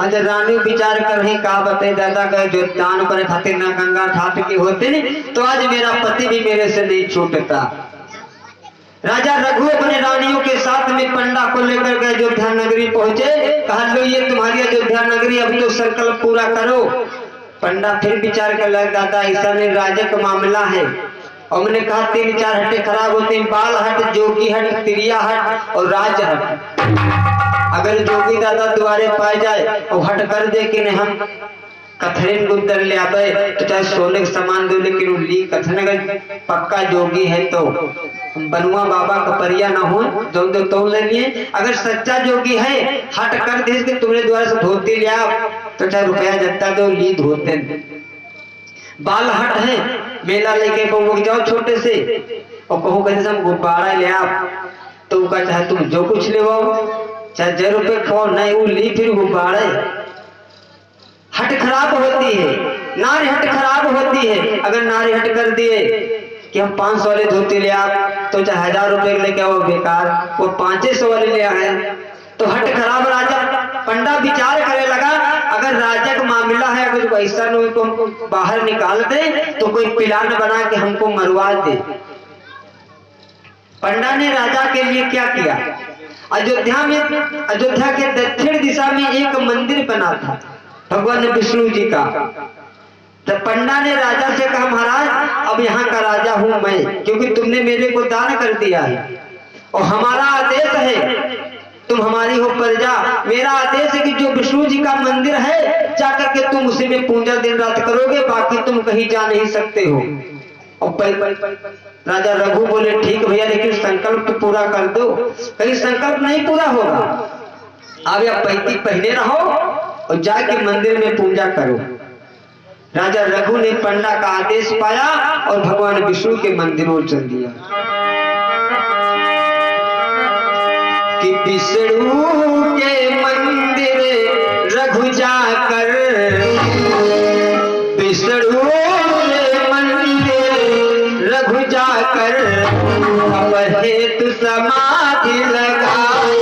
आज रानी विचार कर रही का बते दादा का जो दान पर खातिर न गंगा घाट के होते नहीं तो आज मेरा पति भी मेरे से नहीं छूटता। राजा रघु अपने रानियों के साथ में पंडा को लेकर के अयोध्या नगरी पहुंचे। कहा लो ये तुम्हारी अयोध्या नगरी, अब तो संकल्प पूरा करो। पंडा फिर विचार कर लगा दादा ऐसा नहीं, राजा का मामला है। और मैंने कहा 3-4 हट्टे खराब होते हैं, बाल हट, जोगी हट, त्रिया हट और राज हट। अगर जोगी दादा तुम्हारे पाए जाए और हट कर दे कि नहीं हम कथरिन गुदर ले आते तो चाहे सोने का सामान दो, लेकिन ली कथन अगर पक्का जोगी है तो बनुआ बाबा का परिया ना हो जो तो ले लिए। अगर सच्चा जोगी है हट कर दे कि तुमने द्वारा से धोती लिया तो चाहे रुपया जत्ता दो ली धोते। बाल हट है मेला लेके कहूँ जाओ छोटे से और कहूँ कैसे हम गुब्बारा ले आप तो का चाहे तुम जो कुछ ले चाहे 1 रुपये खाओ नहीं वो ली फिर गुब्बारे। हट खराब होती है, नारी हट खराब होती है। अगर नारी हट कर दिए कि हम 500 वाले धोती ले आप तो चाहे 1000 रुपए लेके आओ बेकार, वो 500 वाले ले आए तो हट खराब। राजा पंडा विचार करे लगा अगर राजा का मामला है, अगर ऐसा न हो तो हमको बाहर निकाल दे तो कोई प्लान बना के हमको मरवा दे। पंडा ने राजा के लिए क्या किया, अयोध्या के दक्षिण दिशा में एक मंदिर बना था भगवान विष्णु जी का। तो पंडा ने राजा से कहा महाराज अब यहाँ का राजा हूं मैं, क्योंकि तुमने मेरे को दान कर दिया है और हमारा आदेश है तुम हमारी हो प्रजा। मेरा आदेश है कि जो विष्णु जी का मंदिर है जाकर के तुम उसी में पूजा दिन रात करोगे, बाकी तुम कहीं जा नहीं सकते हो। और राजा रघु बोले ठीक भैया, लेकिन संकल्प तो पूरा कर दो। कहीं संकल्प नहीं पूरा होगा, अब या पैती पहने रहो और जाके मंदिर में पूजा करो। राजा रघु ने पंडा का आदेश पाया और भगवान विष्णु के मंदिर में चल दिया कि विष्णु के मंदिर रघु जाकर, विष्णु के मंदिर रघु जाकर अब हेतु समाधि लगाई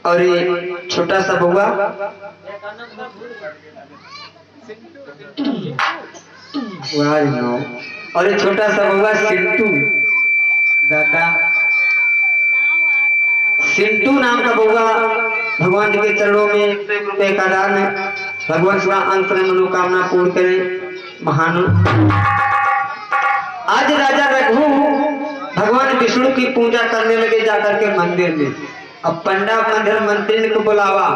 और ये छोटा सा बउआ और ये छोटा सा बउआ सिंटू दादा, सिंटू नाम का बउआ भगवान जी के चरणों में 1 रुपए का दान है। भगवान से अंत में मनोकामना पूर्ण करें महान। आज राजा रघु भगवान विष्णु की पूजा करने लगे जाकर के मंदिर में। अब पंडा मंदिर मंत्री को बुलावा,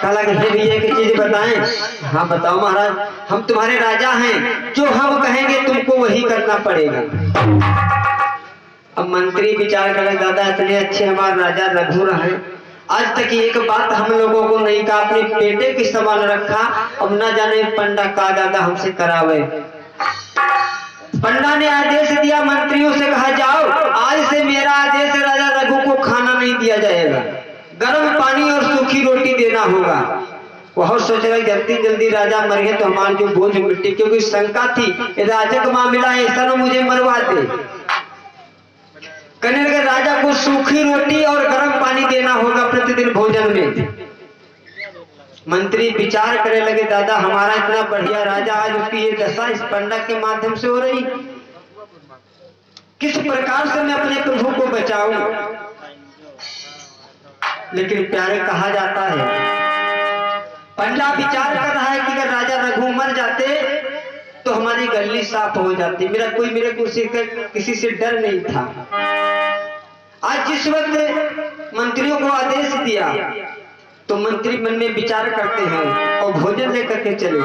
कहा कि हे भैया की चीज बताएं। हाँ बताओ महाराज, हम तुम्हारे राजा हैं, जो हम कहेंगे तुमको वही करना पड़ेगा। अब मंत्री विचार करें दादा इतने अच्छे हमारे राजा रघु रहे, आज तक एक बात हम लोगों को नहीं कहा, अपने बेटे की संभाल रखा, अब न जाने पंडा का दादा हमसे करावे। पंडा ने आदेश दिया, मंत्रियों से कहा जाओ आज से मेरा आदेश है, राजा रघु को खाना नहीं दिया जाएगा, गर्म पानी और सूखी रोटी देना होगा। वह सोच रहा जल्दी जल्दी राजा मर गए तो हमारी जो बोझ मिट्टी, क्योंकि शंका थी राजा का मामला है ऐसा ना मुझे मरवा दे। कहने लगे राजा को सूखी रोटी और गर्म पानी देना होगा प्रतिदिन भोजन में। मंत्री विचार करने लगे दादा हमारा इतना बढ़िया राजा, आज उसकी ये दशा इस पंडा के माध्यम से हो रही, किस प्रकार से मैं अपने प्रभु को बचाऊं। लेकिन प्यारे कहा जाता है, पंडा विचार कर रहा है कि अगर राजा रघु मर जाते तो हमारी गली साफ हो जाती। मेरे को किसी से डर नहीं था। आज जिस वक्त मंत्रियों को आदेश दिया तो मंत्री मन में विचार करते हैं और भोजन लेकर के चले।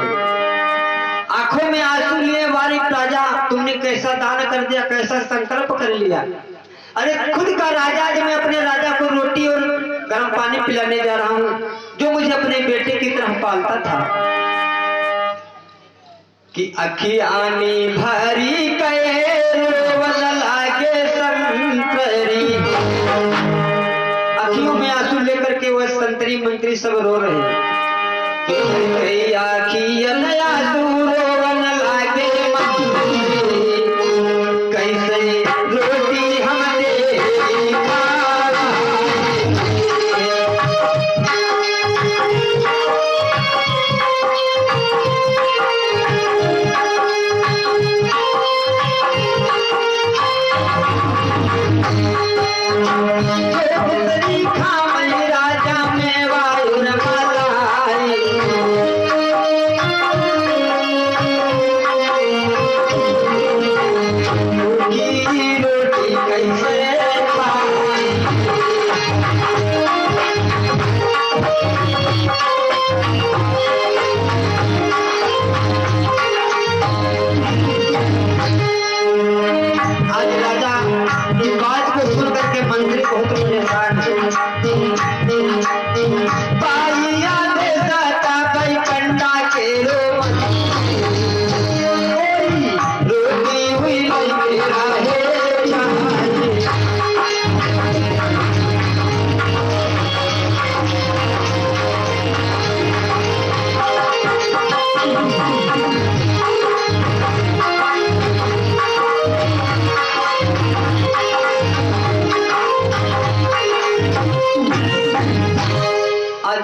आंखों में आंसू लिए वारी राजा, तुमने कैसा दान कर दिया, कैसा संकल्प कर लिया। अरे खुद का राजा, आज मैं अपने राजा को रोटी और गर्म पानी पिलाने जा रहा हूँ, जो मुझे अपने बेटे की तरह पालता था। कि अखियानी भरी कहे रोवन लागे संतरी, अखियों में आंसू लेकर के वह संतरी मंत्री सब रो रहे हैं। कई आखियन आंसू रोवन लागे मंत्री, कैसे रोटी हम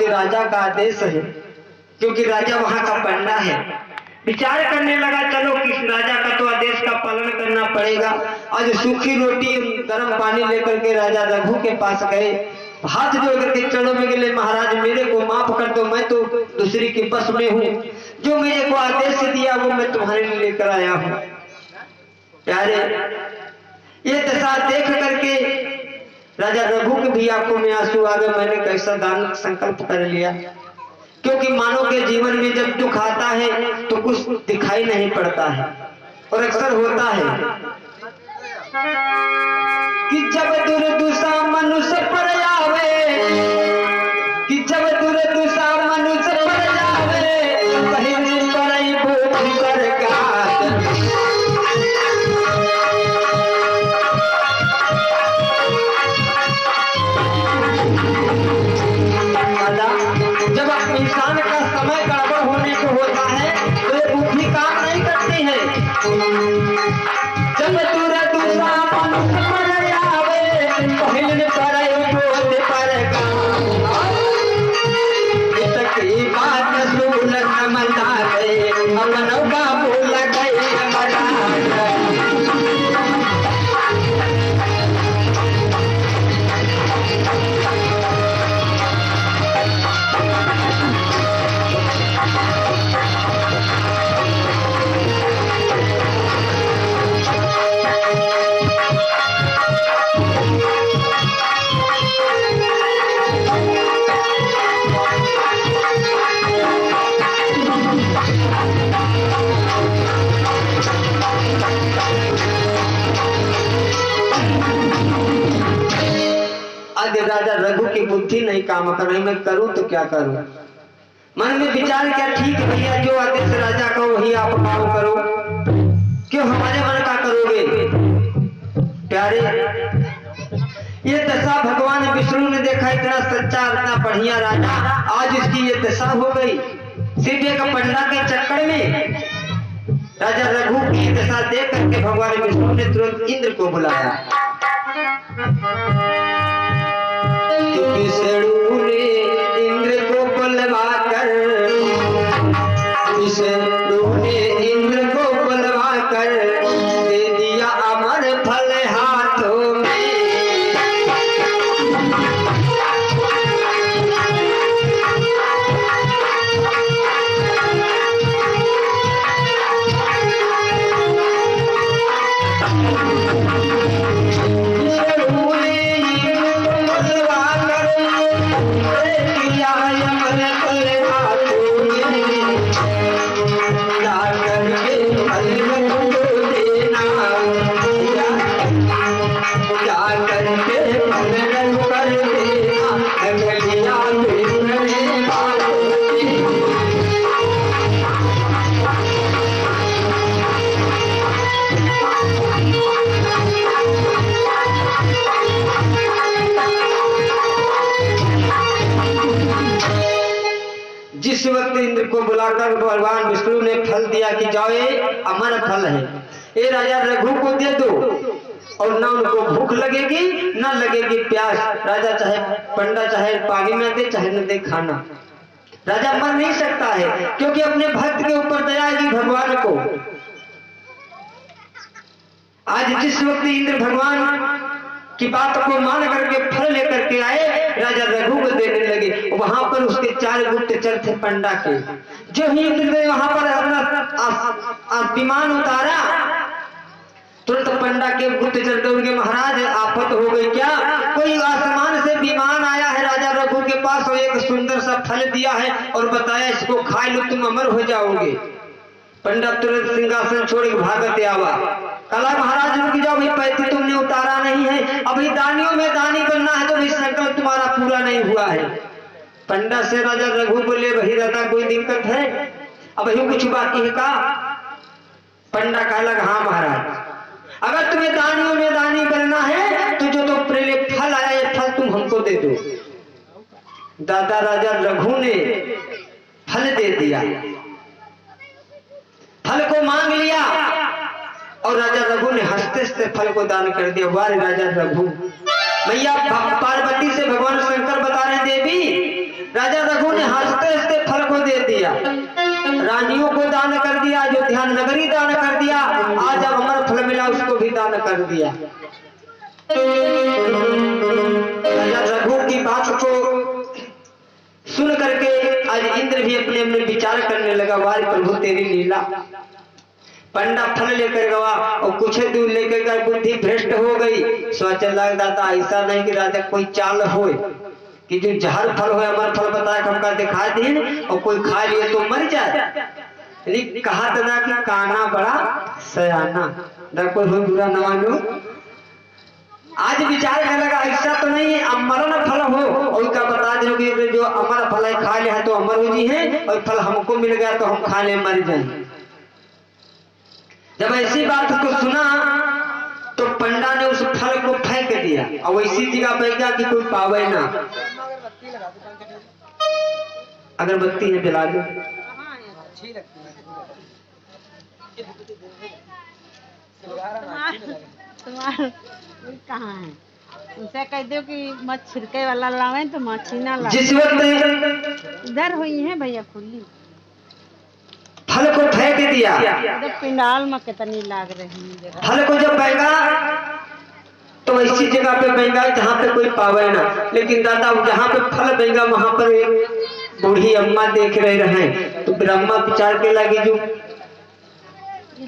राजा का आदेश है, क्योंकि राजा वहां का पंडा है। विचार करने लगा, चलो किस राजा का तो आदेश का पालन करना पड़ेगा। आज सूखी रोटी गर्म पानी लेकर के राजा रघु के पास गए, हाथ जोड़ करके चरणों में गिरे, महाराज मेरे को माफ कर दो, मैं तो दूसरी के बस में हूँ, जो मेरे को आदेश दिया वो मैं तुम्हारे लिए लेकर आया हूँ। प्यारे, ये दशा देख करके राजा रघु के भी आंखों में आंसू आ गए। मैंने कैसा दान संकल्प कर लिया, क्योंकि मानव के जीवन में जब दुख आता है तो कुछ दिखाई नहीं पड़ता है, और अक्सर होता है कि जब दुर्दशा मनुष्य पर आवे, कि जब दुर्दशा मनुष्य पर आवे, कहीं परई भूख कर गात। जब इंसान का समय गड़बड़ होने को होता है तो ये बुद्धि काम नहीं करती है। जब दुर्दशा मनुष्य पर आवे, पहिल परई भूख कर गात। इसकी बात सुन समझा गए, अपन बाबू लगे राजा रघु की बुद्धि नहीं काम कर रही, मैं करूं तो क्या करूं। मन में विचार क्या, ठीक भैया जो आदेश राजा का वही आप काम करो, क्यों हमारे मन का करोगे। प्यारे, ये दशा भगवान विष्णु ने देखा, इतना सच्चा इतना बढ़िया राजा, आज इसकी ये दशा हो गई। सिर्फ एक पंडा के चक्कर में राजा रघु की दशा देख करके भगवान विष्णु ने तुरंत इंद्र को बुलाया। विष्णु ने इंद्र को बुलवा कर, विष्णु ने इंद्र को बुलवा कर दे दिया अमर फल हाथों में। कर भगवान विष्णु ने फल दिया कि जाओ ये अमर फल है, ये राजा रघु को दे दो और ना उनको भूख लगेगी ना लगेगी प्यास। राजा चाहे पंडा चाहे पानी न दे चाहे न दे खाना, राजा मर नहीं सकता है क्योंकि अपने भक्त के ऊपर दया है भगवान को। आज जिस वक्त इंद्र भगवान की बात को मान करके फल लेकर के आए, राजा रघु को देने लगे। वहां पर उसके 4 गुप्तचर थे पंडा के। जो ही इंद्र ने वहां पर अपना विमान उतारा, तुरंत पंडा के गुप्तचर दौड़ के महाराज आफत हो गई क्या, कोई आसमान से विमान आया है राजा रघु के पास और एक सुंदर सा फल दिया है और बताया इसको खा लो तुम अमर हो जाओगे। पंडा तुरंत सिंहासन छोड़ के भागते आवा, कला महाराज रुक जाओ भाई, पैसे तुमने उतारा नहीं है, अभी दानियों में दानी बनना है तो संकल्प तुम्हारा पूरा नहीं हुआ है। पंडा से राजा रघु बोले भाई दादा कोई दिक्कत है, अब कुछ बाकी है का? पंडा कहा लगा हाँ महाराज, अगर तुम्हें दानियों में दानी बनना है तो जो तो पहले फल आया ये फल तुम हमको दे दो। दादा राजा रघु ने फल दे दिया, फल को मांग लिया और राजा रघु ने हंसते हंसते फल को दान कर दिया। वाह राजा रघु, मैया पार्वती से भगवान शंकर बता रहे देवी, राजा रघु ने हंसते हंसते फल को दे दिया, रानियों को दान कर दिया, अयोध्या नगरी दान कर दिया, आज अब अमर फल मिला उसको भी दान कर दिया। राजा रघु की बात को सुन करके आज इंद्र भी अपने अपने विचार करने लगा, वाह प्रभु तेरी लीला। पंडा फल लेकर गवा और कुछ दूर लेकर गया, बुद्धि भ्रष्ट हो गई। सोचा दादा ऐसा नहीं कि राजा कोई चाल हो कि जो जहर फल हो अमर फल बताया हमका दिखा दी और कोई खा लिए तो मर जाए। कहा था कि काना बड़ा सयाना, ना कोई हो बुरा न मानो। आज विचार कर लगा ऐसा तो नहीं है, अमरण फल हो और उसका बता दो कि जो अमर फल है खा लिया तो अमर हो जी है और फल हमको मिल गया तो हम खा ले मर जाए। जब ऐसी बात को सुना तो पंडा ने उस फल को फेंक दिया और वैसी जगह पे गया कि कोई पावे ना। अगरबत्ती है जला दो। कहाँ है उनसे कह दो कि मत छिड़के वाला लावे तो मच्छी ना लावे। जिस वक्त इधर हुई है भैया खुली, फल को फेंक दिया, पिंडाल में कितनी लाग रही है। फल को जब फेंका तो ऐसी जगह पे फेंका जहाँ पे कोई पावे ना। लेकिन दादा जहाँ पे फल फेंका वहां पर एक बूढ़ी अम्मा देख रहे तो फिर अम्मा विचार के लगी जो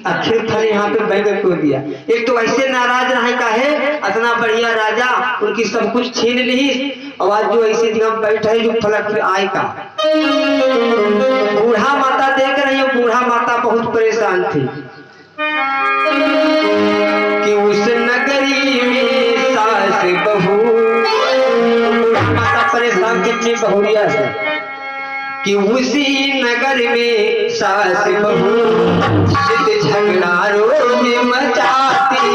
आखिर फल यहाँ पे बैगन को दिया। एक तो ऐसे नाराज रहे का है इतना बढ़िया राजा उनकी सब कुछ छीन ली और आज जो ऐसी जगह बैठा है जो फल फिर आए का। बूढ़ा माता देख रही है, बूढ़ा माता बहुत परेशान थी कि उस नगरी में सास बहू, बूढ़ा माता परेशान कितनी बहुरिया से कि उसी नगर में सास बहू झगड़ा रोज मचाती।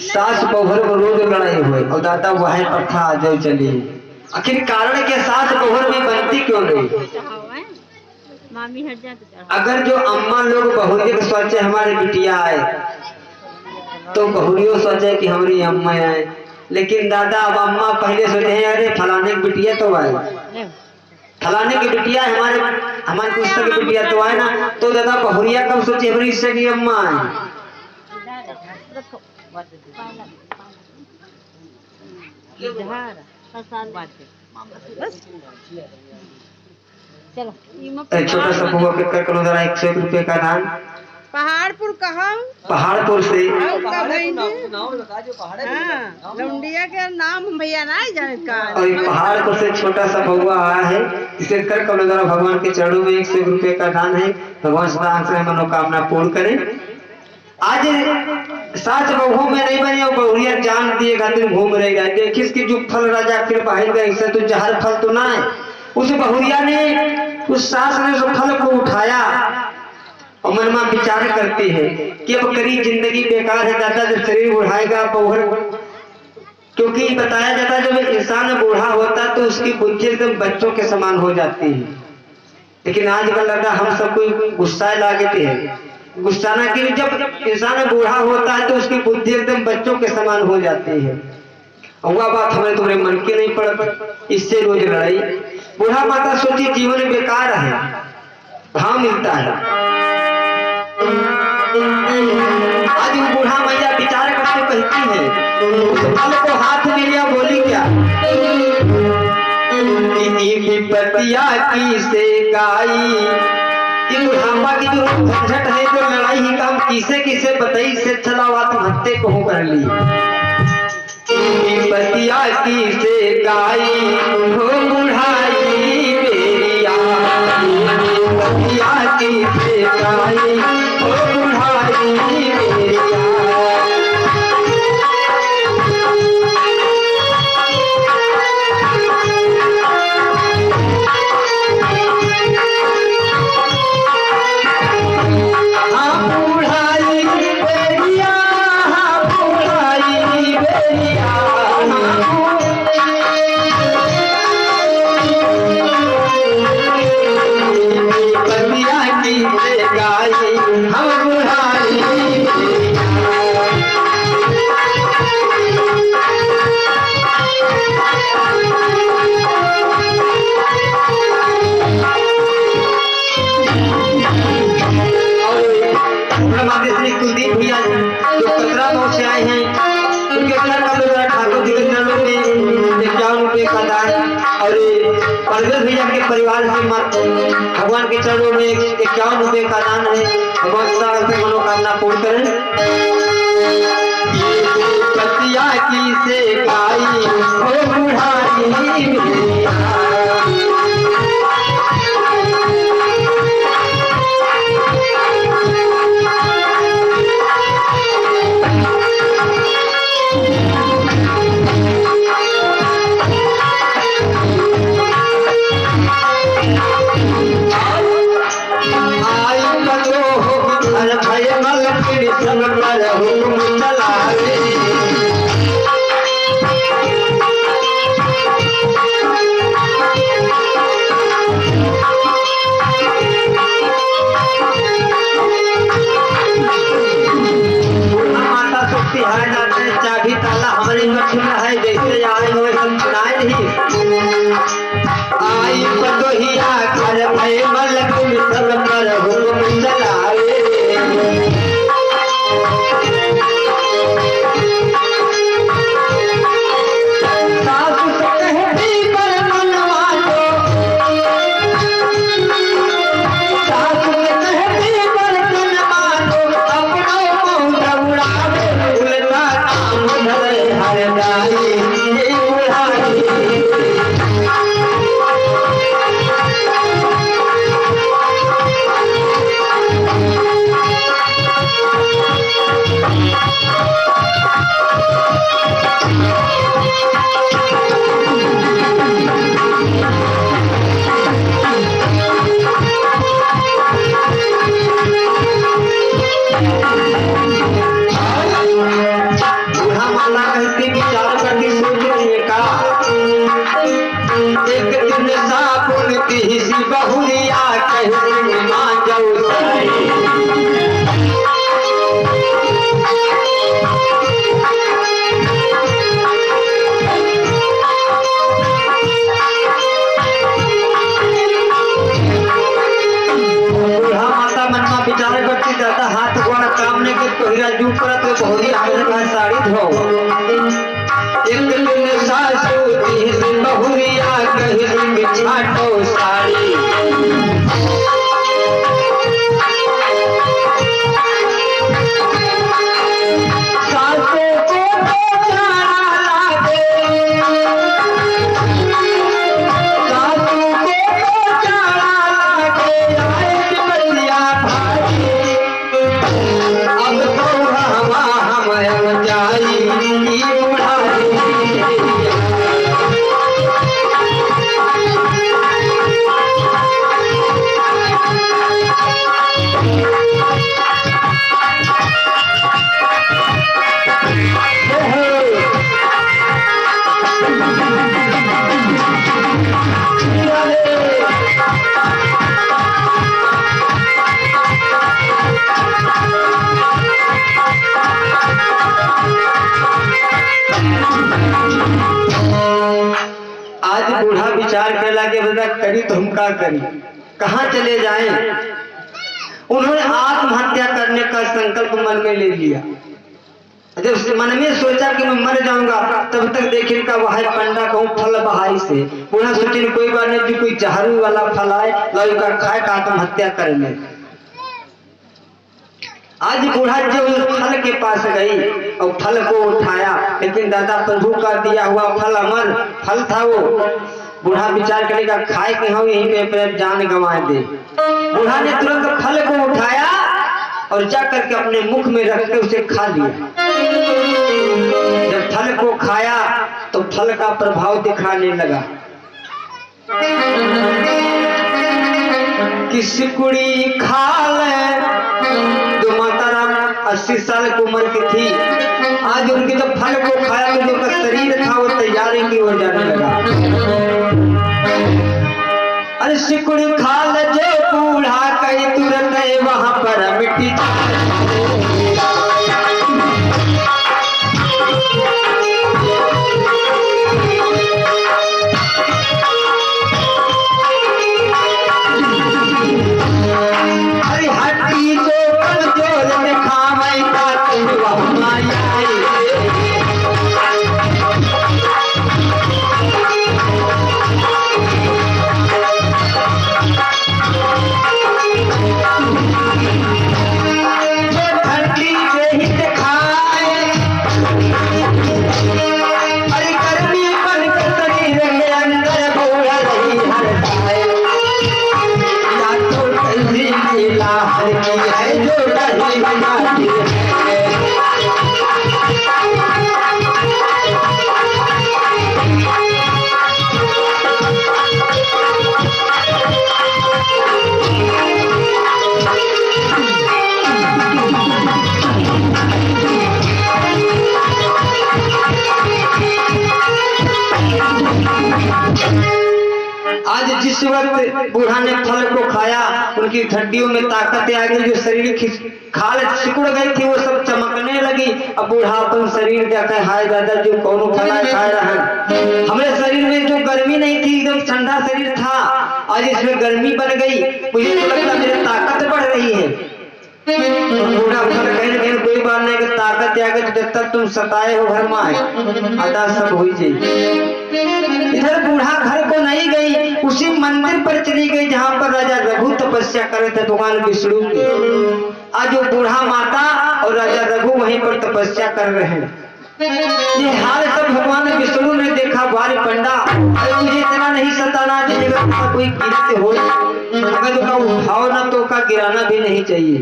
सास बहुर में रोज लड़ाई हुई और दादा वह प्रथा आज चली। आखिर कारण के सास बहुर में बनती क्यों नहीं? अगर जो अम्मा लोग बहुरिया सोचे हमारे बिटिया आए तो बहुरियो सोचे कि हमारी अम्मा आए, लेकिन दादा अब अम्मा पहले सोचे हैं अरे फलाने की बिटिया तो आए, फलाने की बिटिया हमारे हमारे पुस्तक की बिटिया तो आए ना, तो दादा बहुरिया कब सोचे हमारी इससे की अम्मा आए। चलो छोटा सा बुआ के कर करो जरा 101 रुपए का दान। पहाड़पुर कहाँ? पहाड़पुर से। लौंडिया के नाम भैया ना जाने का। और पहाड़पुर से छोटा सा बउआ आया है, इसे कर करो जरा भगवान के चरणों में 101 रुपए का दान है, भगवान से मनोकामना पूर्ण करे। आज साच बहु में नहीं बनी और बहुरिया जान दिए खातिर घूम रहेगा, देखिस कि जो फल राजा फिर बाहर गए इससे तो जहर फल तो ना है। उस बहुरिया ने उस सास ने उस फल को उठाया और मन में विचार करती है कि अब करी जिंदगी बेकार है दादा, जब शरीर उठाएगा बहुर, क्योंकि बताया जाता है जब इंसान बूढ़ा होता है तो उसकी बुद्धि एकदम बच्चों के समान हो जाती है। लेकिन आजकल दादा हम सब कोई गुस्सा लागते हैं, गुस्साना की जब इंसान बूढ़ा होता है तो उसकी बुद्धि एकदम बच्चों के समान हो जाती है। और वह बात हमारे तुम्हारे मन की नहीं पड़, इससे रोज लड़ाई। बूढ़ा माता सोची जीवन बेकार है, भाव मिलता है। आज वो बूढ़ा मैया विचार करके कहती है, उस फल को हाथ में लिया बोली क्या, विपतिया की से गाई, बुढ़ापा की जो झंझट है जो लड़ाई ही काम किसे किसे बताई से चला बात भत्ते को कर ली। विपतिया की से गाई हो बुढ़ाई बेरिया, विपतिया की से गाई हो बुढ़ाई बेरिया। कुलदीप भैया जो कतरा गाँव से आए हैं, उनके घर का लोग ठाकुर जी के चरणों में 51 रुपए का दान, और परवेश भैया के परिवार से भगवान के चरणों में 51 रुपए का दान है। भगवान सागर से मनोकामना पूर्ण करें। पतिया की से गाई हो बुढ़ाई चाबी ताला हमारे है, जैसे आए हुए हम सुनाए नहीं। आई पतोहिया घर भय मलक मिसल पर हुकुम चलावे, सासु कहती पर मनवा दो, सासु कहती पर मनवा दो, अपना मुंह दौड़ावे उल्टा काम धरे हर जाई बुढ़ाई। बूढ़ा माला कहते विचार करके सोच रही का, एक दिन साबुन की सी बहुरिया कहती मां जाऊ बहुरी आगे का साड़ी धो एक दिन सासू दिन बहुरिया कहीं बिछाटो साड़ी बूढ़ा विचार कर लगे बता करी तो हम क्या करी, कहाँ चले जाएं। उन्होंने आत्महत्या करने का संकल्प मन में ले लिया। जब मन में सोचा कि मैं मर जाऊंगा तब तक देखे का वह पंडा कहूँ फल बहाई से बूढ़ा सोचे कोई बात नहीं, कोई जहरू वाला फल आए लौ का खाए का आत्महत्या कर ले। आज बूढ़ा जो उस फल के पास गई और फल को उठाया, लेकिन दादा प्रभु का दिया हुआ फल अमर फल था। वो बूढ़ा विचार करेगा खाए के हम यहीं पे जान गंवा दे। बूढ़ा ने तुरंत फल को उठाया और जाकर के अपने मुख में रख के उसे खा लिया। जब फल को खाया तो फल का प्रभाव दिखाने लगा। किस कुड़ी खाल जो माता राम 80 साल की उम्र की थी, आज उनके जब फल को खाया तो जो उनका शरीर था वो तैयारी की ओर जाने लगा। अरे सिकुड़ी खाल जो बूढ़ा कहीं तुरंत वहां पर मिट्टी जिस वक्त बूढ़ा ने फल को खाया उनकी हड्डियों में ताकत आ गई, जो शरीर खाल सिकुड़ गई थी वो सब चमकने लगी। अब बूढ़ा अपन शरीर देखा हाय दादा जो कौन फला खा रहा है। हमारे शरीर में जो गर्मी नहीं थी एकदम ठंडा शरीर था, आज इसमें गर्मी बन गई, मुझे तो लगता मेरी ताकत बढ़ रही है। बूढ़ा कहने कोई बात नहीं कि ताकत आ गई जब तक तुम सताए हो घर में आए अदा सब हो जाए। इधर बूढ़ा घर को नहीं गई, उसी मंदिर पर चली गई जहाँ पर राजा रघु तपस्या करे थे भगवान विष्णु की। आज वो बूढ़ा माता और राजा रघु वहीं पर तपस्या कर रहे हैं। ये हाल सब भगवान विष्णु ने देखा। भारी पंडा अरे मुझे इतना नहीं सताना चाहिए, कोई गिरते हो अगर तो उठाओ ना तो का गिराना भी नहीं चाहिए,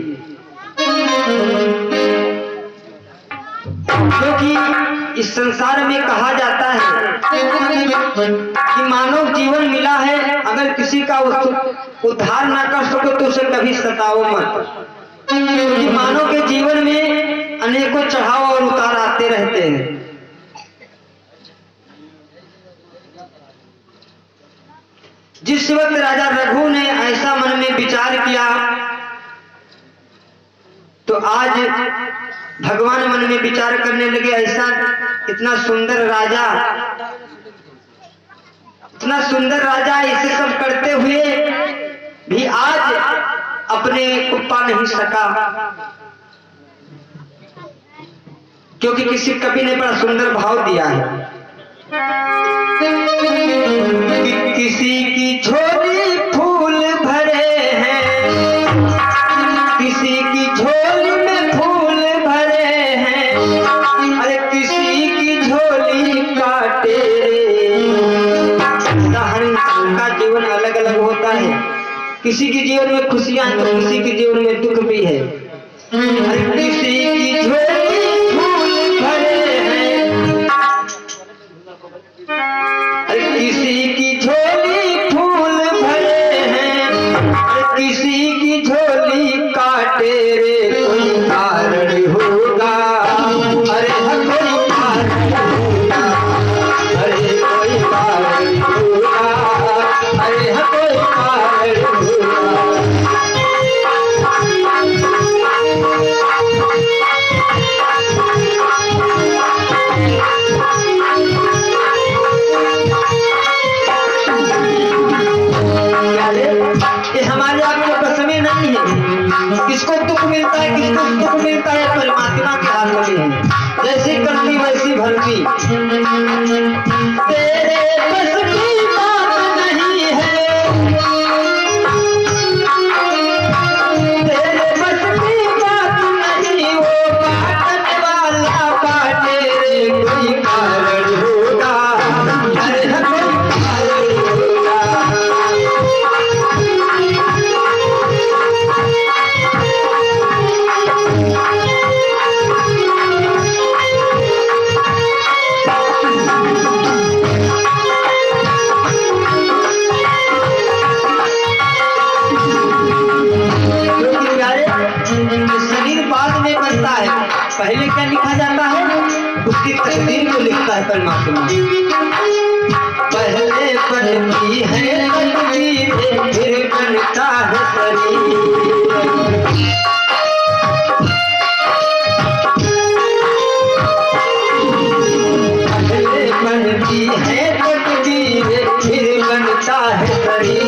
क्योंकि इस संसार में कहा जाता है कि मानव जीवन मिला है, अगर किसी का उद्धार ना कर सको तो उसे कभी सताओ मत, क्योंकि मानव के जीवन में अनेकों चढ़ाव और उतार आते रहते हैं। जिस वक्त राजा रघु ने ऐसा मन में विचार किया तो आज भगवान मन में विचार करने लगे, ऐसा इतना सुंदर राजा इसे सब करते हुए भी आज अपने को पा नहीं सका। क्योंकि किसी कवि ने बड़ा सुंदर भाव दिया है कि किसी की झोली फूल भरे हैं, किसी की झोली में फूल भरे हैं, अरे किसी की झोली काटे रे। हर इंसान का जीवन अलग अलग होता है, किसी के जीवन में खुशियां तो किसी के जीवन में दुख भी है। अरे किसी की झोली फूल भरे हैं, अरे किसी की झोली फूल भरे हैं, अरे किसी की झोली काटे रे। कोई कारण होगा, अरे कोई कारण होगा, अरे कोई कारण होगा, अरे कोई कारण होगा। ये हमारे आपके बस में नहीं है, किसको दुख मिलता है किसको सुख मिलता है परमात्मा के हाथ में है। जैसी करती वैसी भरती, तेरे बस की बात नहीं है, तेरे बस की बात नहीं, वो काटने वाला काटे रे। कोई कारण होगा, अरे कोई कारण होगा। शरीर बाद में बनता है, पहले क्या लिखा जाता है, उसकी तकदीर को लिखता है परमात्मा। पहले बनती है तकदीर, फिर बनता है शरीर। पहले बनती है तकदीर, फिर बनता है शरीर।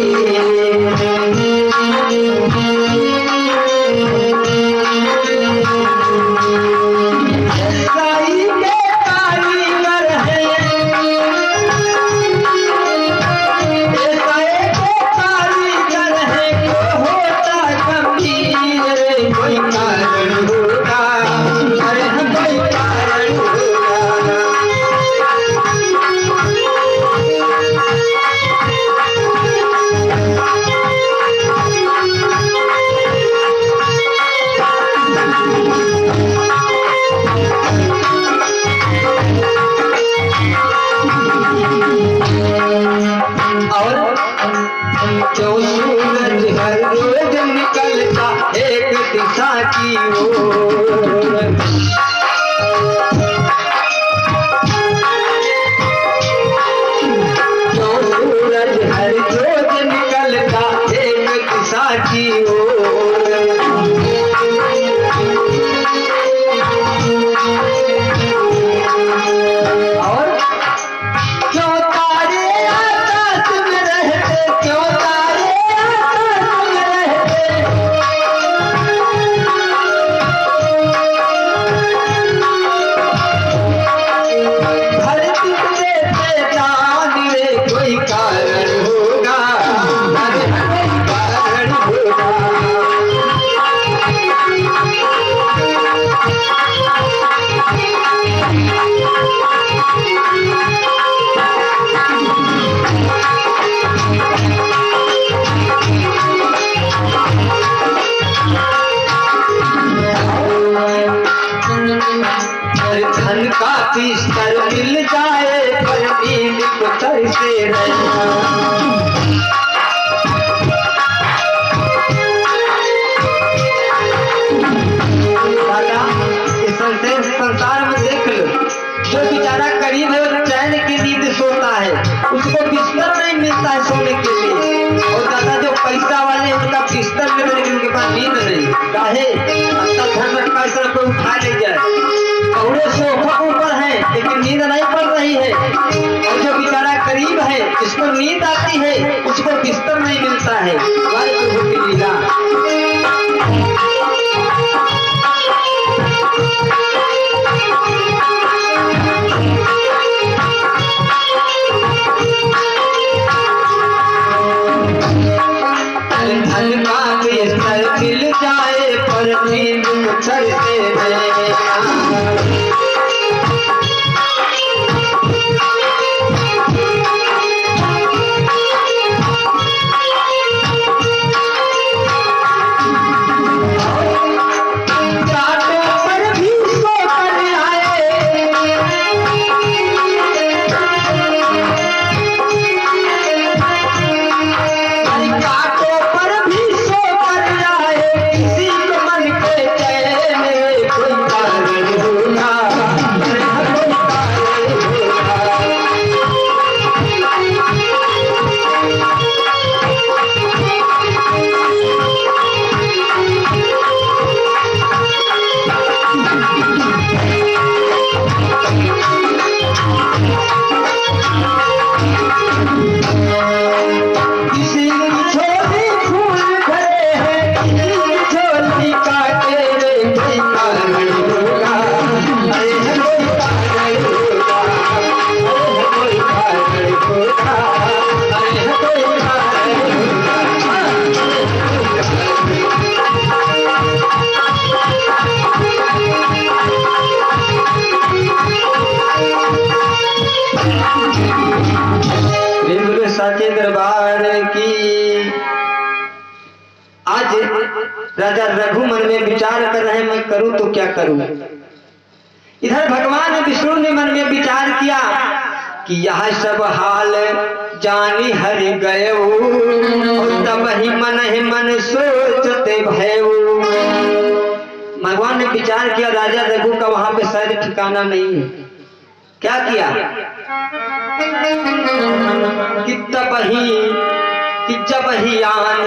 जो सूरज हर रोज निकलता एक दिशा की ओर, जो सूरज हर रोज निकलता एक दिशा की ओर। और क्यों तारे आकाश में रहते, क्यों तारे आकाश में रहते, धरती पे देते जान रे। कोई कारण होगा, अरे कोई कारण होगा। धन का बिस्तर मिल जाए पर नींद को तरसे रहना। दादा इस संसार में देख लो, जो बेचारा गरीब है और चैन की नींद सोता है, उसको बिस्तर नहीं मिलता है सोने के लिए। और दादा जो पैसा वाले उनका बिस्तर मिले लेकिन उनके पास नींद नहीं। काहे? अच्छा धन रखा इस तरह कोई उठा ले जाए, और सोफा ऊपर है लेकिन नींद नहीं पड़ रही है। और जो बेचारा गरीब है जिसको नींद आती है उसको बिस्तर नहीं मिलता है। हमारे प्रभु की लीला। साचे दरबार की। आज राजा रघु मन में विचार कर रहे हैं, मैं करूं तो क्या करूं। इधर भगवान विष्णु ने मन में विचार किया कि यह सब हाल जानी हर गए, तब ही मन सोचते भय। भगवान ने विचार किया राजा रघु का वहां पे शायद ठिकाना नहीं है। क्या किया कि जब ही आन,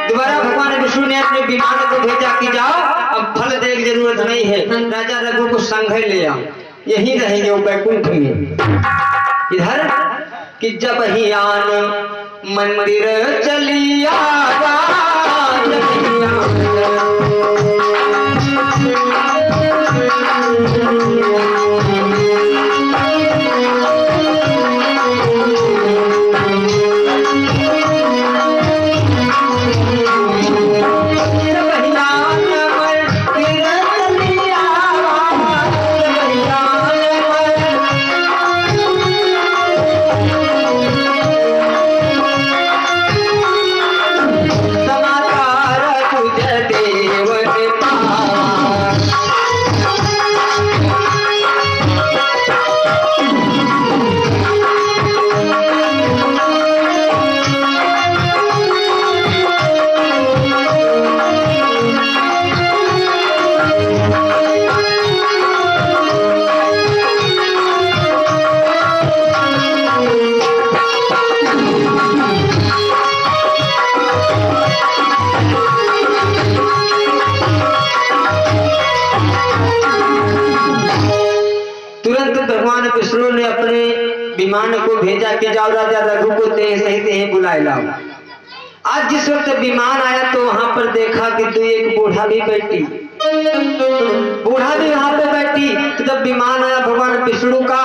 दोबारा भगवान विष्णु ने अपने विमान को भेजा कि जाओ अब फल देने की जरूरत नहीं है, राजा रघु को संग ले आओ, यही रहेंगे वो बैकुंठ में। इधर कि जब ही आन मंदिर चलिया विमान को भेजा कि जाओ राजा रघु को सही बुलाए लाओ। आज जिस वक्त विमान आया तो वहां पर देखा कि तो एक बूढ़ा भी बैठी, बूढ़ा भी वहां पे बैठी। तो जब विमान आया भगवान विष्णु का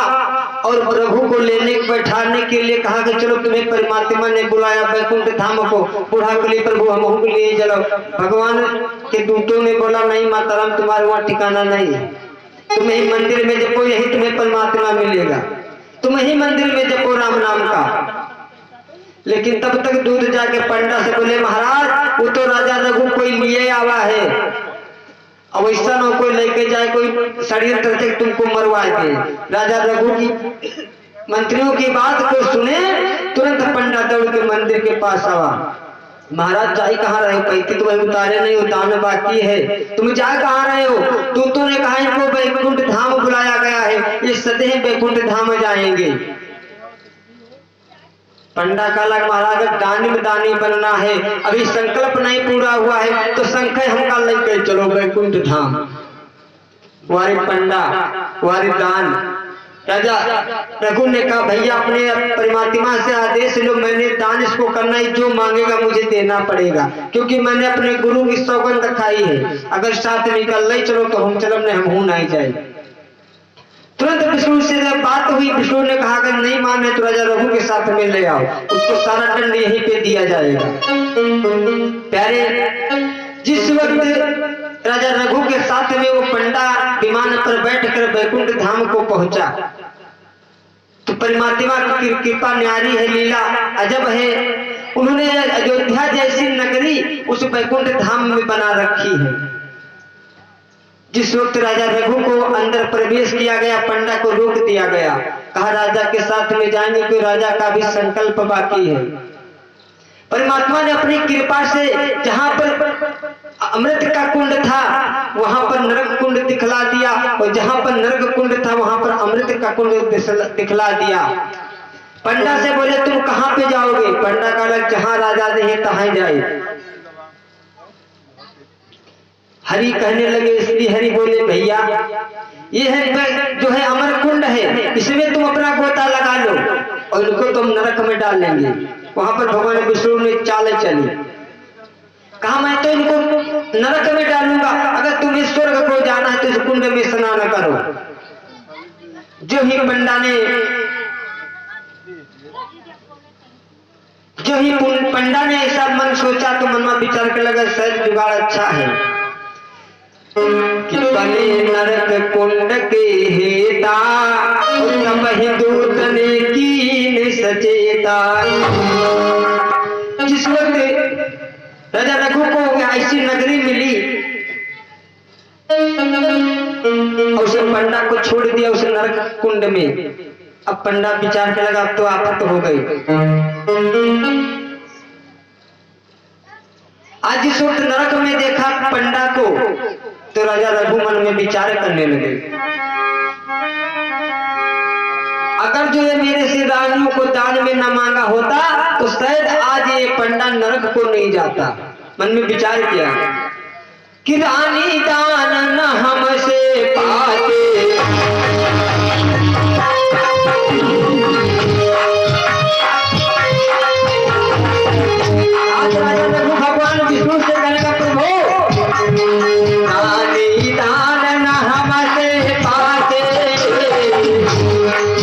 और रघु को लेने बैठाने के लिए कहा कि चलो तुम्हें परमात्मा ने बुलाया बैकुंठ धाम को, बूढ़ा को लिए प्रभु हम को लिए चलो। भगवान के दूतों ने बोला नहीं माता राम तुम्हारे वहां ठिकाना नहीं है, तुम्हें मंदिर में जपो यही तुम्हें परमात्मा मिलेगा, तुम ही मंदिर में जपो राम नाम का। लेकिन तब तक दूध जाके पंडा से बोले महाराज वो तो राजा रघु कोई लिए आवा है, अब ऐसा न कोई लेके जाए कोई शरीर करके तुमको मरवा दे। राजा रघु की मंत्रियों की बात को सुने तुरंत पंडा दौड़ के मंदिर के पास आवा। महाराज जाई कहाँ रहे हो, पैती तुम्हें उतारे नहीं, उतारने बाकी है, तुम जा कहाँ रहे हो। दूतों ने कहा इनको बैकुंठ धाम बुलाया गया है, ये सदैव बैकुंठ धाम जाएंगे। पंडा का लग महाराज दानी में दानी बनना है, अभी संकल्प नहीं पूरा हुआ है तो संख्या हमका लेकर चलो बैकुंठ धाम। वारे पंडा वारे दान। राजा रघु ने कहा भैया अपने परमात्मा से आदेश लो, मैंने दान इसको करना ही, जो मांगेगा मुझे देना पड़ेगा, क्योंकि मैंने अपने गुरु की सौगंध खाई है, अगर साथ निकल नहीं चलो तो हम चलो नहीं, हम हूं नहीं जाए। तुरंत विष्णु से जब बात हुई, विष्णु ने कहा अगर नहीं माने तो राजा रघु के साथ में ले आओ, उसको सारा दंड यहीं पे दिया जाएगा। प्यारे जिस वक्त राजा रघु के साथ में वो पंडा विमान पर बैठकर बैकुंठ धाम को पहुंचा तो परमात्मा की कृपा न्यारी है, लीला अजब है। उन्होंने अयोध्या जैसी नगरी उस बैकुंठ धाम में बना रखी है। जिस वक्त राजा रघु को अंदर प्रवेश किया गया, पंडा को रोक दिया गया, कहा राजा के साथ में जाएंगे, कोई राजा का भी संकल्प बाकी है। परमात्मा ने अपनी कृपा से जहां पर अमृत का कुंड था वहां पर नरक कुंड दिखला दिया, और जहां पर नरक कुंड था वहां पर अमृत का कुंड दिखला दिया। पंडा से बोले तुम कहां पे जाओगे। पंडा का लग जहां राजा रहे तहां जाए। हरि कहने लगे, इसलिए हरि बोले भैया ये है जो है अमर कुंड है, इसमें तुम अपना गोता लगा लो और इनको तुम नरक में डाल लेंगे। वहां पर भगवान विष्णु ने चाल चली, कहा मैं तो इनको नरक में डालूंगा, अगर तुम्हें स्वर्ग को जाना है तो इस कुंड में स्नान करो। जो ही पंडा ने ऐसा मन सोचा तो मन में विचार कर लगा शायद जुगाड़ अच्छा है कि बने नरक कुंड के हेता, तब ही दूत ने कीन सचेता। जिस वक्त राजा रघु को ऐसी नगरी मिली और उसे पंडा को छोड़ दिया उस नरक कुंड में। अब पंडा विचार के लगा अब तो आफत हो गई। आज जिस वक्त नरक में देखा पंडा को तो राजा रघु मन में विचार करने लगे, अगर जो ये मेरे से रानियों को दान में न मांगा होता तो शायद आज ये पंडा नरक को नहीं जाता। मन में विचार किया कि रानी दान न हमसे पाते, आज राजा रघु भगवान विष्णु से कहने का प्रभु रानी दान न हमसे पाते,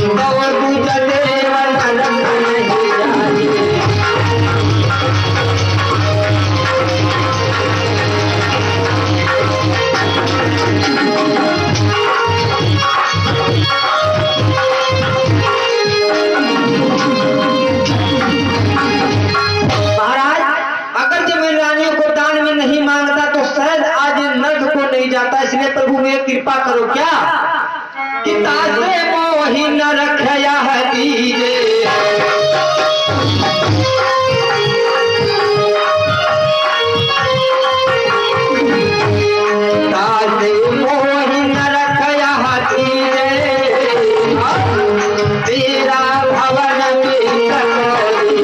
दौड़ बुझते नरक नहीं जाए। जाता, इसलिए प्रभु में कृपा करो क्या कि तासे मोहि न रखया दीजे, तासे मोहि न रखया दीजे, तेरा भवन में कटोरी।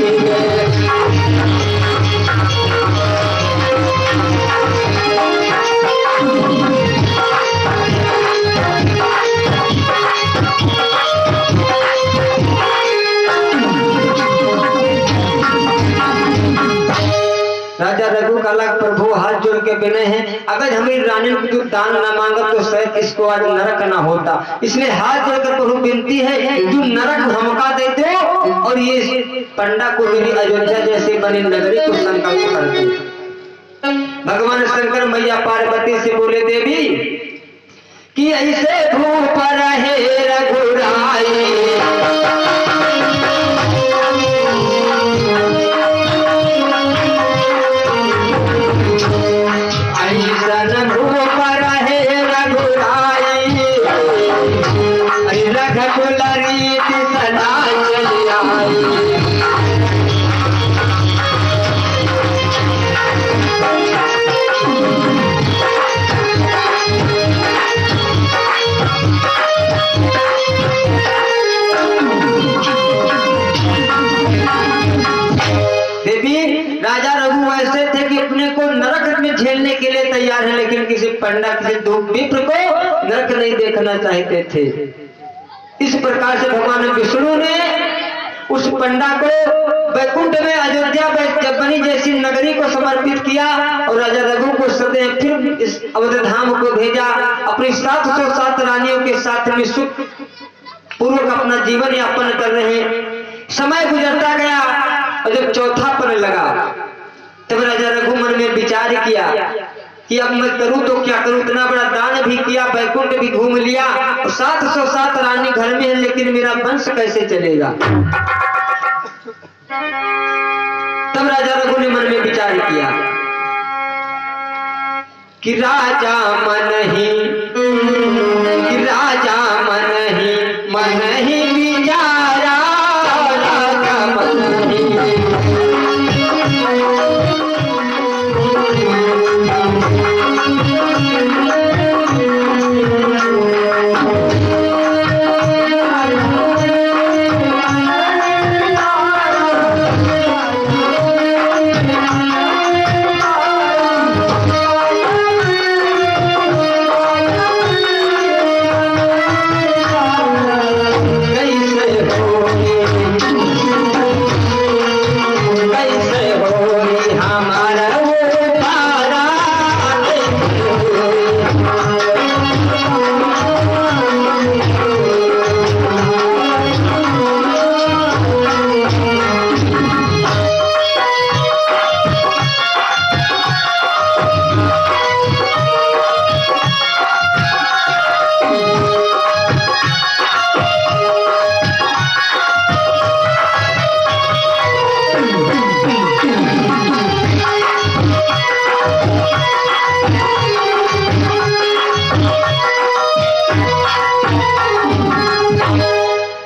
राजा रघु का लग प्रभु हाथ जोड़ के बिने हैं, अगर हमें रानी को जो दान न मांगा तो शायद इसको आज नरक ना होता। इसलिए हाथ जोड़कर प्रभु विनती है जो नरक धमका देते और ये पंडा को मेरी अयोध्या जैसी बनी नगरी को संकल्प कर दे। भगवान शंकर मैया पार्वती से बोले देवी कि ऐसे भूप रहे रघुराई, झेलने के लिए तैयार है, लेकिन किसी पंडा किसी विप्र को नरक नहीं देखना चाहते थे। इस प्रकार से भगवान विष्णु ने उस पंडा को वैकुंठ में अयोध्या बनी जैसी नगरी को समर्पित किया और राजा रघु को सदैव फिर इस अवध धाम को भेजा। अपनी 707 रानियों के साथ में सुख पूर्वक अपना जीवन यापन कर रहे हैं। समय गुजरता गया और जब चौथा पन लगा तब राजा रघु मन में विचार किया कि अब मैं करूं तो क्या करूं। इतना बड़ा दान भी किया, वैकुंठ भी घूम लिया और 707 रानी घर में है, लेकिन मेरा वंश कैसे चलेगा। तब राजा रघु ने मन में विचार किया कि राजा मन ही विचारा, राजा मन ही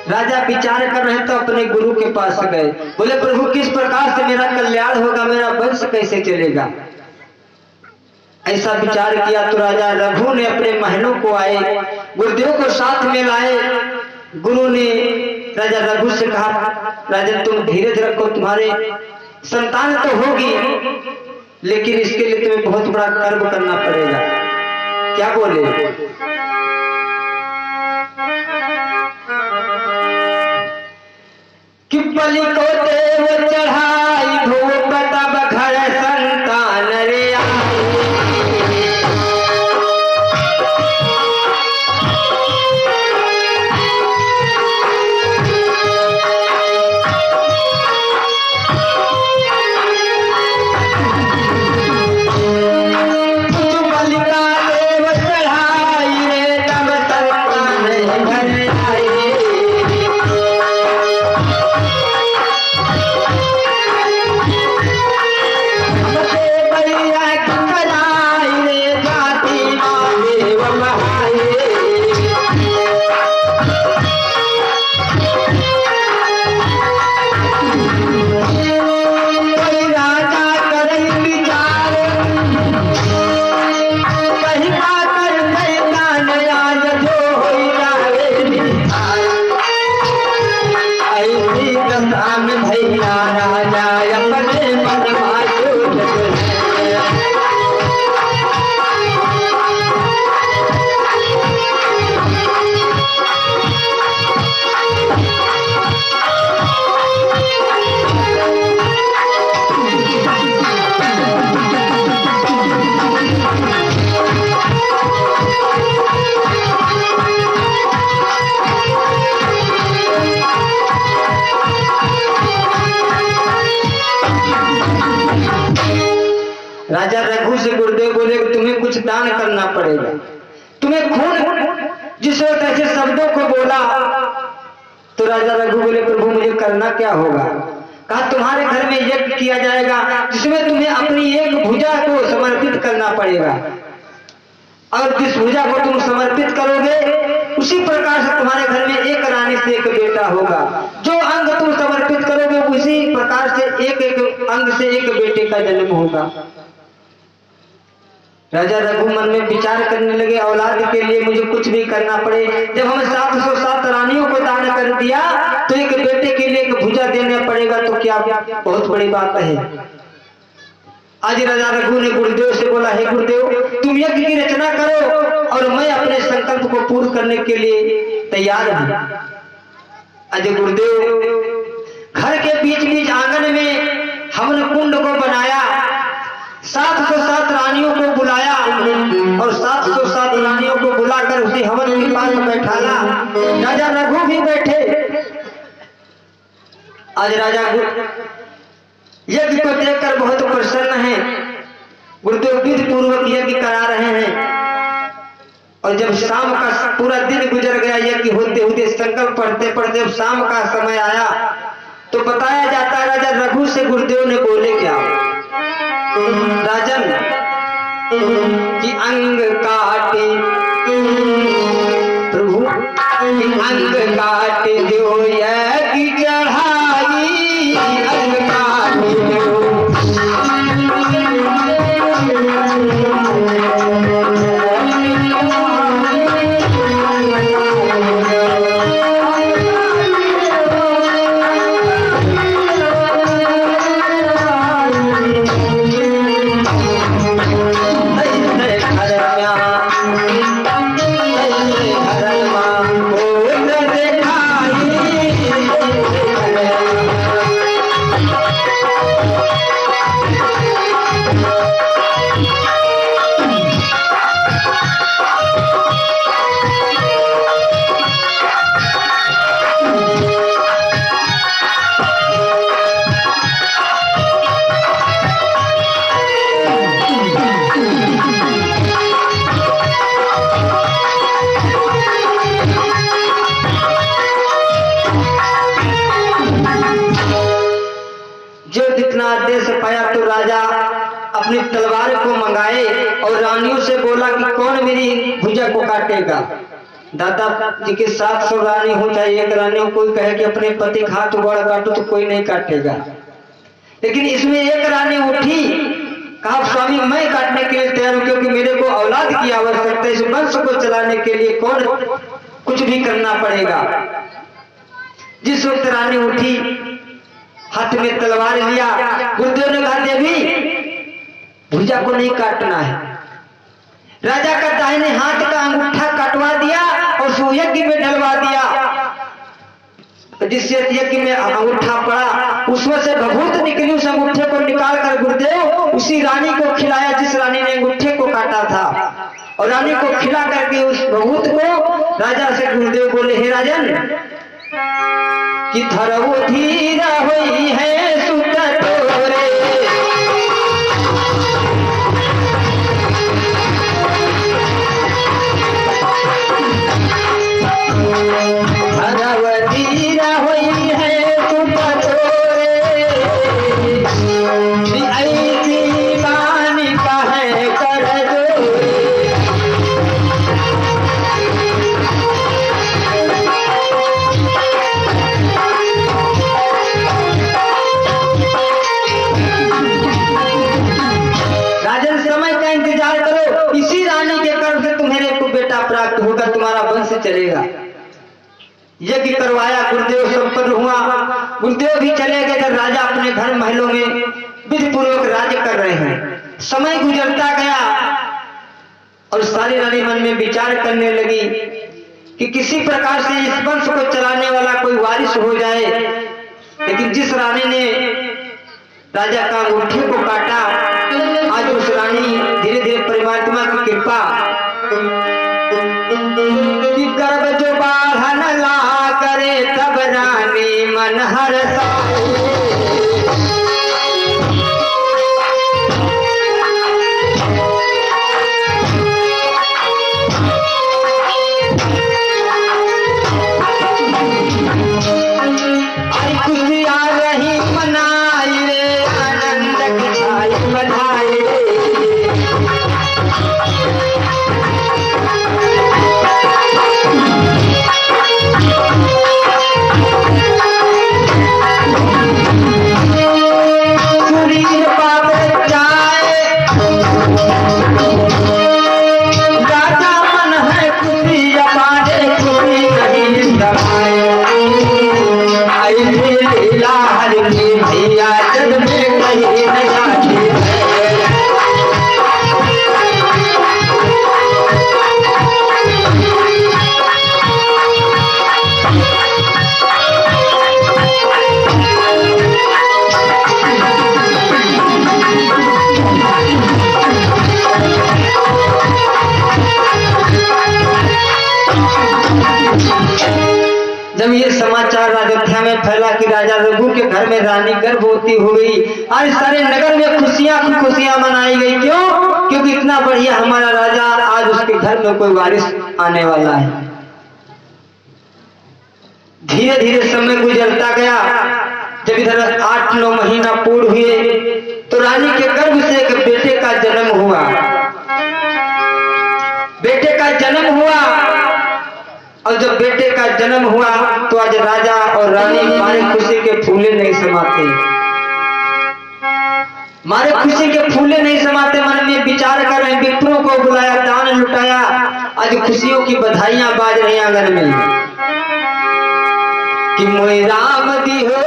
राजा विचार कर रहे तो अपने गुरु के पास गए, बोले प्रभु किस प्रकार से मेरा कल्याण होगा, मेरा वंश कैसे चलेगा। ऐसा विचार किया तो राजा रघु ने अपने महलों को आए, गुरुदेव को साथ में लाए। गुरु ने राजा रघु से कहा, राजा तुम धीरज रखो, तुम्हारे संतान तो होगी, लेकिन इसके लिए तुम्हें बहुत बड़ा कर्म करना पड़ेगा। क्या बोले, कि बलि को देव चढ़ाई भूप तब घर संतान रे राजा रघु से गुरुदेव बोले तुम्हें कुछ दान करना पड़ेगा, तुम्हें खून जिस वक्त ऐसे शब्दों को बोला तो राजा रघु बोले प्रभु मुझे करना क्या होगा। कहा तुम्हारे घर में यज्ञ किया जाएगा जिसमें तुम्हें अपनी एक भुजा को समर्पित करना पड़ेगा, और जिस भुजा को तुम समर्पित करोगे उसी प्रकार से तुम्हारे घर में एक रानी से एक बेटा होगा, जो अंग तुम समर्पित करोगे उसी प्रकार से एक एक अंग से एक बेटे का जन्म होगा। राजा रघु मन में विचार करने लगे, औलाद के लिए मुझे कुछ भी करना पड़े, जब हमें 707 रानियों को दान कर दिया तो एक बेटे के लिए एक भुजा देना पड़ेगा, तो क्या बहुत बड़ी बात है। आज राजा रघु ने गुरुदेव से बोला, हे गुरुदेव तुम यज्ञ की रचना करो और मैं अपने संकल्प को पूर्ण करने के लिए तैयार हूं। आज गुरुदेव घर के बीच बीच आंगन में हमने कुंड को बनाया, 707 रानियों को बुलाया और 707 रानियों को बुलाकर उसी हवन के पास बैठाला। राजा रघु भी बैठे। आज राजा यज्ञ को देखकर बहुत प्रसन्न है, गुरुदेव विधि पूर्वक यज्ञ करा रहे हैं। और जब शाम का पूरा दिन गुजर गया यज्ञ होते होते, संकल्प पढ़ते पढ़ते जब शाम का समय आया तो बताया जाता है राजा रघु से गुरुदेव ने बोले क्या, राजन की अंग काटे प्रभु की अंग काटे दो यज्ञ चढ़ाई, अंग काटे दो आदेश पाया तो राजा अपनी तलवार को मंगाए और रानियों से बोला कि कौन मेरी भुजा को काटेगा। दादा जी के 700 रानी हो चाहे एक रानी हो, कोई कहे कि अपने पति का हाथ बड़ा काटो तो कोई नहीं काटेगा, लेकिन इसमें एक रानी उठी, कहा स्वामी मैं काटने के लिए तैयार हूं, क्योंकि मेरे को औलाद की आवश्यकता है, इस वंश को चलाने के लिए कौन कुछ भी करना पड़ेगा। जिस वक्त रानी उठी, हाथ में तलवार लिया, गुरुदेव ने कहा देवी भुजा को नहीं काटना है। राजा का दाहिने हाथ का अंगूठा कटवा दिया और उस यज्ञ में डलवा दिया। जिस यज्ञ में अंगूठा पड़ा उसमें से भभूत निकली, उस अंगूठे को निकाल कर गुरुदेव उसी रानी को खिलाया जिस रानी ने अंगूठे को काटा था, और रानी को खिला करके उस भभूत को राजा से गुरुदेव बोले, हे राजन कि धरऊ धीरा हुई है सुत तोरे, धीरा हुई है सुत तोरे, ऐसी बानी का है कर राजन, समय का इंतजार करो, इसी रानी के कर्म से तुम्हारे को बेटा प्राप्त होगा, तुम्हारा वंश चलेगा। यज्ञ करवाया, गुरुदेव संपन्न हुआ, गुरुदेव भी चले गए। जब राजा अपने घर महलों में विधि पूर्वक राज्य कर रहे हैं, समय गुजरता गया और सारी रानी मन में विचार करने लगी कि किसी प्रकार से इस वंश को चलाने वाला कोई वारिस हो जाए। लेकिन जिस रानी ने राजा का अंगूठे को काटा, आज उस रानी धीरे धीरे परमात्मा की कृपा कि गर्भ जो बाढ़न ला करे तब रानी मन हरसाए। खुशियाँ रही मनाई रे, आनंद की छाई बधाई। जब ये समाचार अयोध्या में फैला कि राजा रघु के घर में रानी गर्भवती हो गई, आज सारे नगर में खुशियां मनाई गई। क्यों? क्योंकि इतना बढ़िया हमारा राजा, आज उसके घर में कोई वारिस आने वाला है। धीरे धीरे समय गुजरता गया। जब इधर 8-9 महीना पूर्ण हुए तो रानी के गर्भ से एक बेटे का जन्म हुआ। बेटे का जन्म हुआ और जब बेटे का जन्म हुआ तो आज राजा और रानी मारे खुशी के फूले नहीं समाते, मारे खुशी के फूले नहीं समाते। मन में विचार कर रहे, विप्रों को बुलाया, दान लुटाया, आज खुशियों की बधाइयां बाज रही आंगन में कि मोई राम दी हो